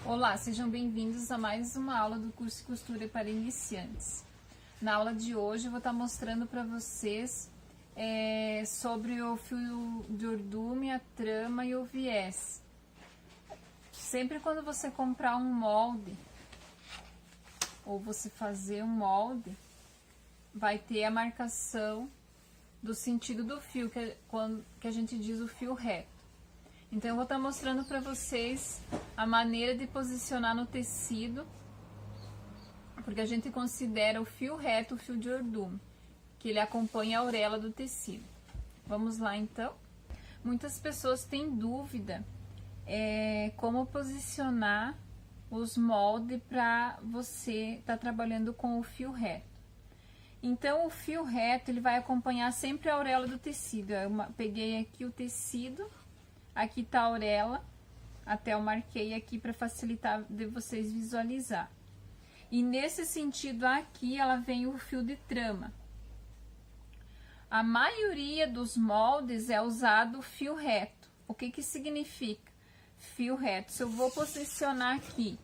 Olá, sejam bem-vindos a mais uma aula do curso Costura para Iniciantes. Na aula de hoje eu vou estar mostrando para vocês sobre o fio de ordume, a trama e o viés. Sempre quando você comprar um molde ou você fazer um molde, vai ter a marcação do sentido do fio, que a gente diz o fio reto. Então eu vou estar mostrando para vocês a maneira de posicionar no tecido, porque a gente considera o fio reto o fio de ordume, que ele acompanha a orelha do tecido. Vamos lá então. Muitas pessoas têm dúvida como posicionar os moldes para você estar trabalhando com o fio reto. Então o fio reto ele vai acompanhar sempre a orelha do tecido. Eu peguei aqui o tecido. Aqui tá a orelha, até eu marquei aqui para facilitar de vocês visualizar. E nesse sentido aqui, ela vem o fio de trama. A maioria dos moldes é usado fio reto. O que que significa fio reto? Se eu vou posicionar aqui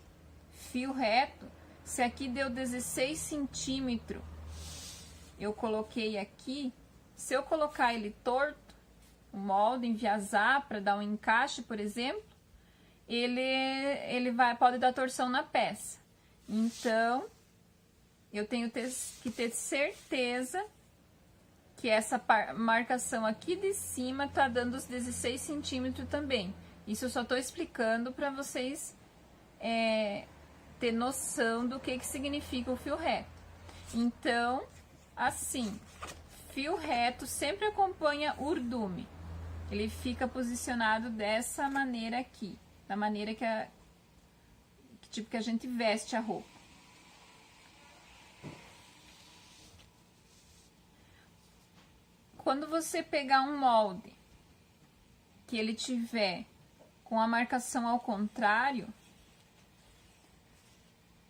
fio reto, se aqui deu 16 centímetros, eu coloquei aqui, se eu colocar ele torto, o molde, enviesar para dar um encaixe, por exemplo, ele pode dar torção na peça. Então, eu tenho que ter certeza que essa marcação aqui de cima tá dando os 16 centímetros também. Isso eu só tô explicando para vocês ter noção do que significa o fio reto. Então, assim, fio reto sempre acompanha ordume. Ele fica posicionado dessa maneira aqui, da maneira que a gente veste a roupa. Quando você pegar um molde que ele tiver com a marcação ao contrário,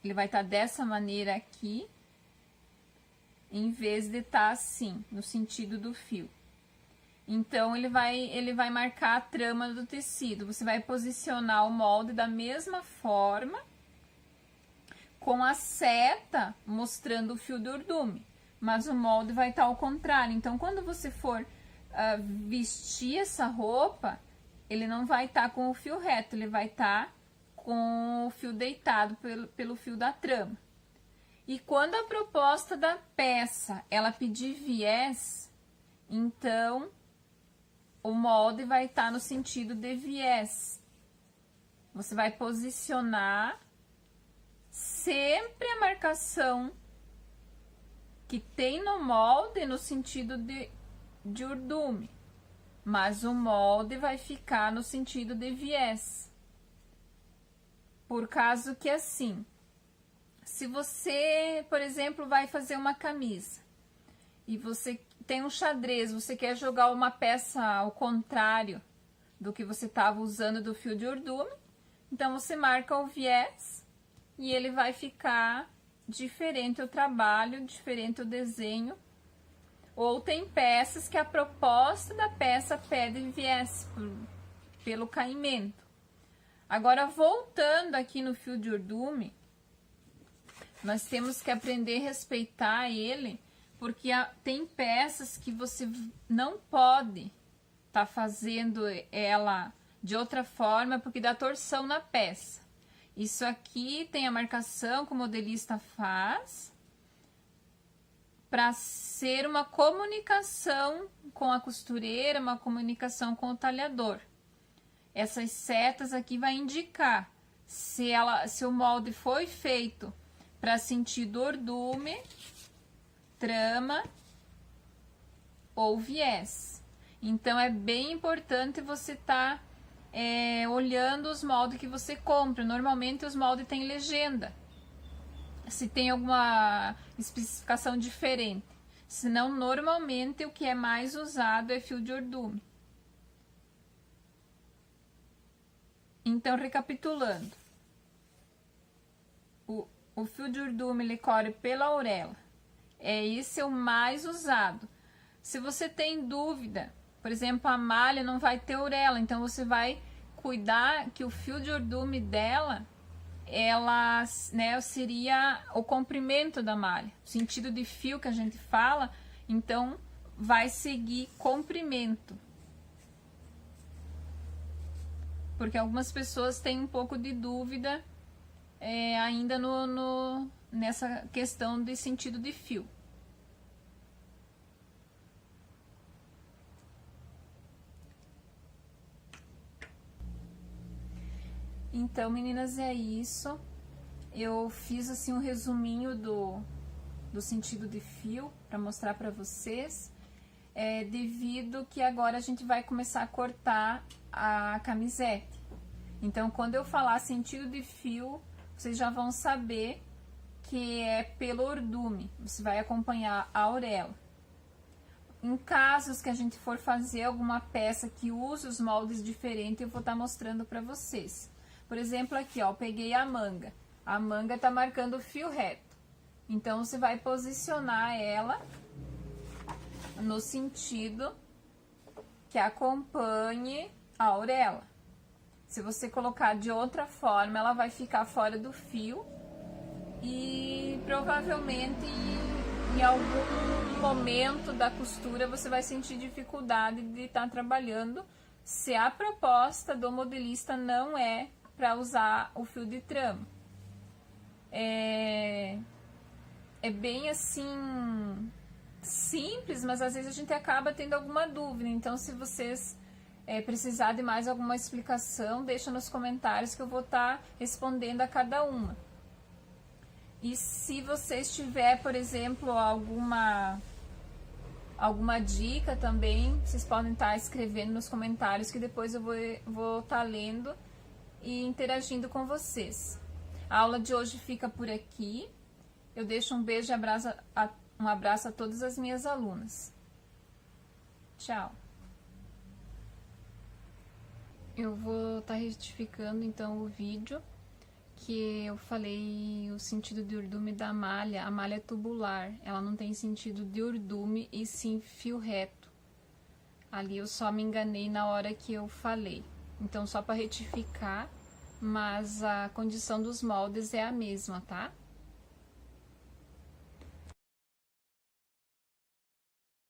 ele vai estar dessa maneira aqui, em vez de estar assim, no sentido do fio. Então, ele vai marcar a trama do tecido. Você vai posicionar o molde da mesma forma, com a seta mostrando o fio do ordume. Mas o molde vai estar ao contrário. Então, quando você for vestir essa roupa, ele não vai estar com o fio reto, ele vai estar com o fio deitado pelo fio da trama. E quando a proposta da peça, ela pedir viés, então o molde vai estar no sentido de viés. Você vai posicionar sempre a marcação que tem no molde no sentido de ordume, mas o molde vai ficar no sentido de viés. Por causa que assim, se você, por exemplo, vai fazer uma camisa e você tem um xadrez, você quer jogar uma peça ao contrário do que você estava usando do fio de ordume, então você marca o viés e ele vai ficar diferente o trabalho, diferente o desenho. Ou tem peças que a proposta da peça pede viés pelo caimento. Agora, voltando aqui no fio de ordume, nós temos que aprender a respeitar ele, porque tem peças que você não pode estar fazendo ela de outra forma, porque dá torção na peça. Isso aqui tem a marcação que o modelista faz para ser uma comunicação com a costureira, uma comunicação com o talhador. Essas setas aqui vai indicar se o molde foi feito para sentido ordume, trama ou viés. Então, é bem importante você estar olhando os moldes que você compra. Normalmente, os moldes têm legenda, se tem alguma especificação diferente. Senão, normalmente, o que é mais usado é fio de ordume. Então, recapitulando. O fio de ordume, ele corre pela orelha. Esse é o mais usado. Se você tem dúvida, por exemplo, a malha não vai ter orelha, então você vai cuidar que o fio de ordume dela ela, né, seria o comprimento da malha. O sentido de fio que a gente fala, então vai seguir comprimento. Porque algumas pessoas têm um pouco de dúvida ainda nessa questão de sentido de fio. Então, meninas, é isso. Eu fiz assim um resuminho do sentido de fio para mostrar para vocês. Devido que agora a gente vai começar a cortar a camisete. Então, quando eu falar sentido de fio, vocês já vão saber que é pelo ordume. Você vai acompanhar a auréola. Em casos que a gente for fazer alguma peça que use os moldes diferentes, eu vou estar mostrando para vocês. Por exemplo, aqui, ó, eu peguei a manga. A manga tá marcando o fio reto. Então, você vai posicionar ela no sentido que acompanhe a auréola. Se você colocar de outra forma, ela vai ficar fora do fio e provavelmente em algum momento da costura você vai sentir dificuldade de estar trabalhando se a proposta do modelista não é para usar o fio de trama. É bem assim simples, mas às vezes a gente acaba tendo alguma dúvida. Então, se vocês precisar de mais alguma explicação, deixa nos comentários que eu vou estar respondendo a cada uma. E se vocês tiver, por exemplo, alguma dica também, vocês podem estar escrevendo nos comentários que depois eu vou estar lendo e interagindo com vocês. A aula de hoje fica por aqui. Eu deixo um beijo e um abraço a todas as minhas alunas. Tchau. Eu vou estar retificando então o vídeo que eu falei o sentido de urdume da malha. A malha é tubular, ela não tem sentido de urdume e sim fio reto. Ali eu só me enganei na hora que eu falei. Então, só para retificar, mas a condição dos moldes é a mesma, tá?